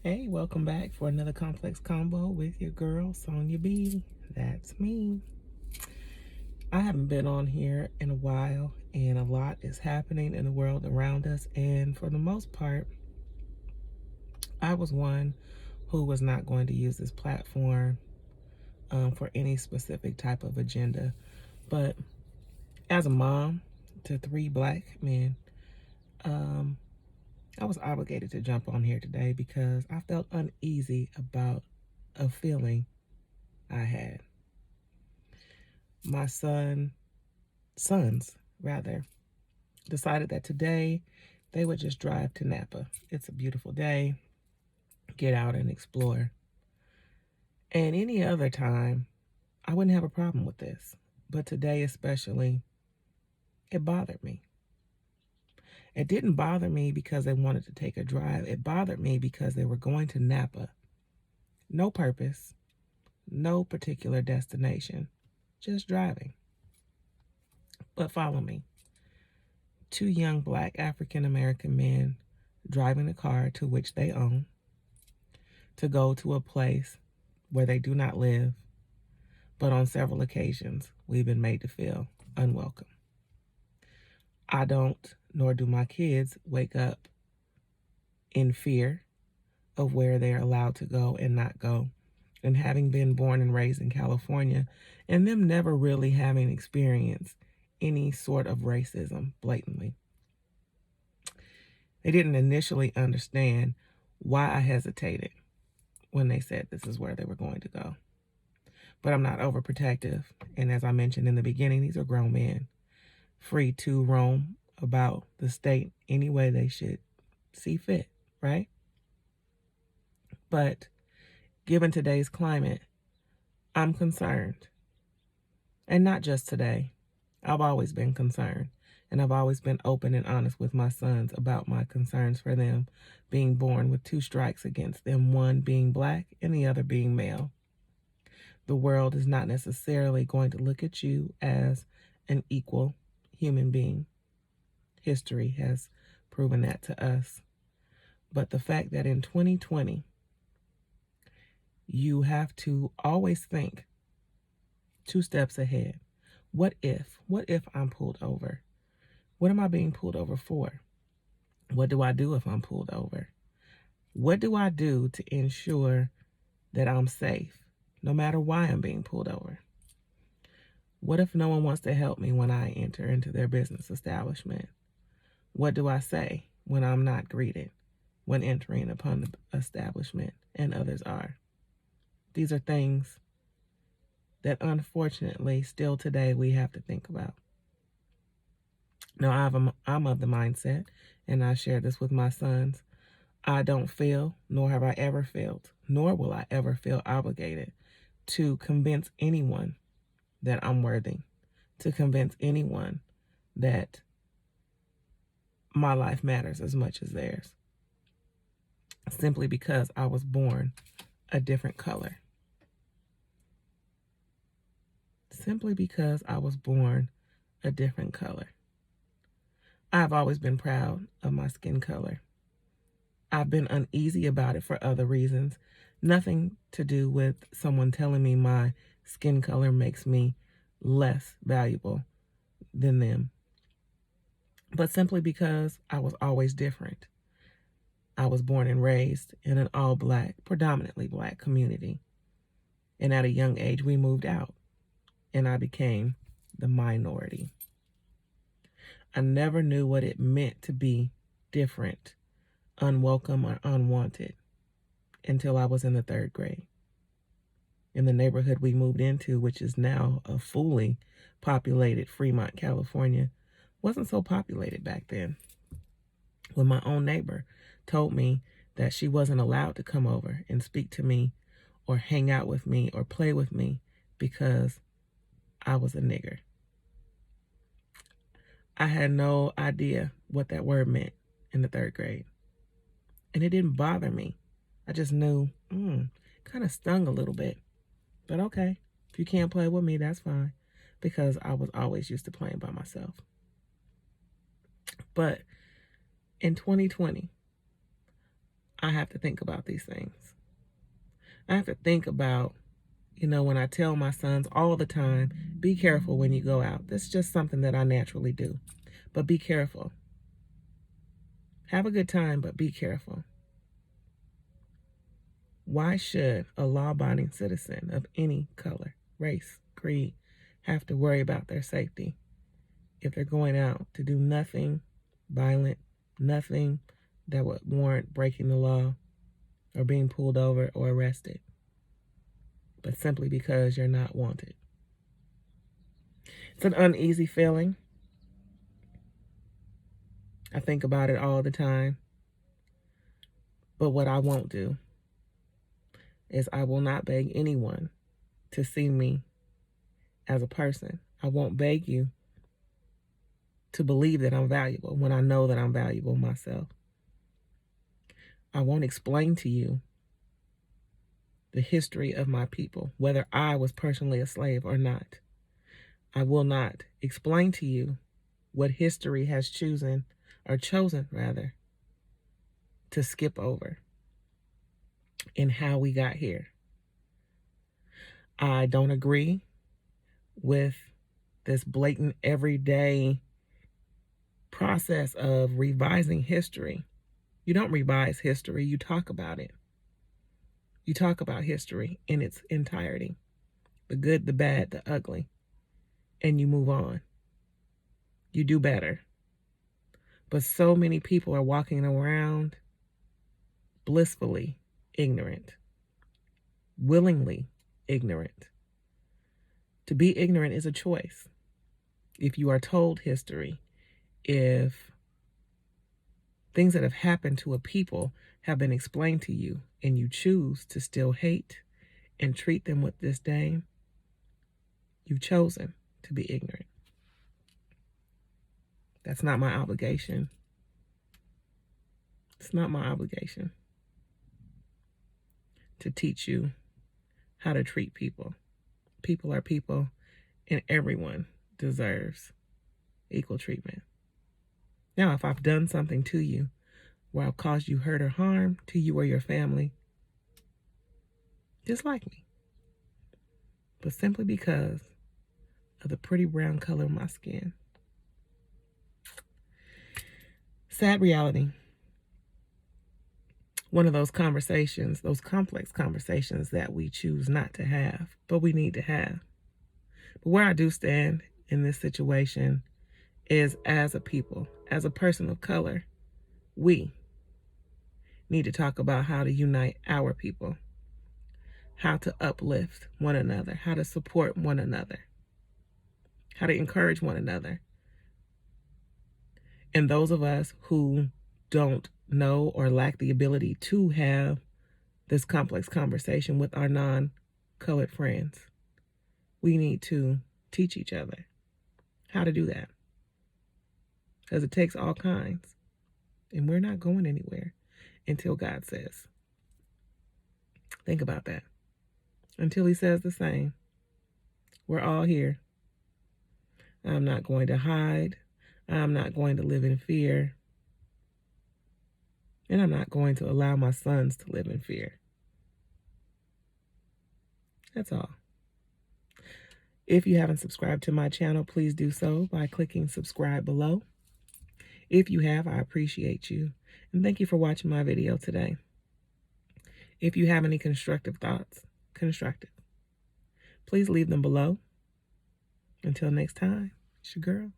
Hey, welcome back for another complex combo with your girl, Sonia B. That's me. I haven't been on here in a while, and a lot is happening in the world around us. And for the most part, I was one who was not going to use this platform for any specific type of agenda. But as a mom to three black men, I was obligated to jump on here today because I felt uneasy about a feeling I had. My sons rather, decided that today they would just drive to Napa. It's a beautiful day, get out and explore. And any other time, I wouldn't have a problem with this. But today especially, it bothered me. It didn't bother me because they wanted to take a drive. It bothered me because they were going to Napa. No purpose, no particular destination, just driving. But follow me. Two young black African American men driving a car to which they own to go to a place where they do not live, but on several occasions we've been made to feel unwelcome. I don't, nor do my kids, wake up in fear of where they're allowed to go and not go. And having been born and raised in California, and them never really having experienced any sort of racism blatantly, they didn't initially understand why I hesitated when they said this is where they were going to go. But I'm not overprotective. And as I mentioned in the beginning, these are grown men, free to roam about the state any way they should see fit, right? But given today's climate, I'm concerned. And not just today. I've always been concerned. And I've always been open and honest with my sons about my concerns for them being born with two strikes against them, one being black and the other being male. The world is not necessarily going to look at you as an equal human being. History has proven that to us. But the fact that in 2020, you have to always think 2 steps ahead. What if I'm pulled over? What am I being pulled over for? What do I do if I'm pulled over? What do I do to ensure that I'm safe, no matter why I'm being pulled over? What if no one wants to help me when I enter into their business establishment? What do I say when I'm not greeted when entering upon the establishment and others are? These are things that unfortunately still today we have to think about. Now, I'm of the mindset, and I share this with my sons, I don't feel, nor have I ever felt, nor will I ever feel obligated to convince anyone that I'm worthy, to convince anyone that my life matters as much as theirs, simply because I was born a different color. Simply because I was born a different color. I've always been proud of my skin color. I've been uneasy about it for other reasons. Nothing to do with someone telling me my skin color makes me less valuable than them, but simply because I was always different. I was born and raised in an all-black, predominantly black community. And at a young age, we moved out, and I became the minority. I never knew what it meant to be different, unwelcome, or unwanted until I was in the 3rd grade. In the neighborhood we moved into, which is now a fully populated Fremont, California, wasn't so populated back then. When my own neighbor told me that she wasn't allowed to come over and speak to me or hang out with me or play with me because I was a nigger. I had no idea what that word meant in the 3rd grade. And it didn't bother me. I just knew, kind of stung a little bit. But okay, if you can't play with me, that's fine. Because I was always used to playing by myself. But in 2020, I have to think about these things. I have to think about, when I tell my sons all the time, be careful when you go out. That's just something that I naturally do. But be careful. Have a good time, but be careful. Why should a law-abiding citizen of any color, race, creed have to worry about their safety if they're going out to do nothing violent, nothing that would warrant breaking the law or being pulled over or arrested, but simply because you're not wanted? It's an uneasy feeling. I think about it all the time. But what I won't do is I will not beg anyone to see me as a person. I won't beg you to believe that I'm valuable when I know that I'm valuable myself. I won't explain to you the history of my people, whether I was personally a slave or not. I will not explain to you what history has chosen to skip over and how we got here. I don't agree with this blatant everyday process of revising history. You don't revise history, you talk about it. You talk about history in its entirety, the good, the bad, the ugly, and you move on. You do better. But so many people are walking around blissfully ignorant, willingly ignorant. To be ignorant is a choice. If you are told history, if things that have happened to a people have been explained to you and you choose to still hate and treat them with disdain, you've chosen to be ignorant. That's not my obligation. It's not my obligation to teach you how to treat people. People are people, and everyone deserves equal treatment. Now, if I've done something to you where I've caused you hurt or harm to you or your family, dislike me. But simply because of the pretty brown color of my skin. Sad reality. One of those conversations, those complex conversations that we choose not to have, but we need to have. But where I do stand in this situation is, as a people, as a person of color, we need to talk about how to unite our people, how to uplift one another, how to support one another, how to encourage one another. And those of us who don't know or lack the ability to have this complex conversation with our non-colored friends, we need to teach each other how to do that. Because it takes all kinds. And we're not going anywhere until God says. Think about that. Until he says the same. We're all here. I'm not going to hide. I'm not going to live in fear. And I'm not going to allow my sons to live in fear. That's all. If you haven't subscribed to my channel, please do so by clicking subscribe below. If you have, I appreciate you. And thank you for watching my video today. If you have any constructive thoughts, please leave them below. Until next time, it's your girl.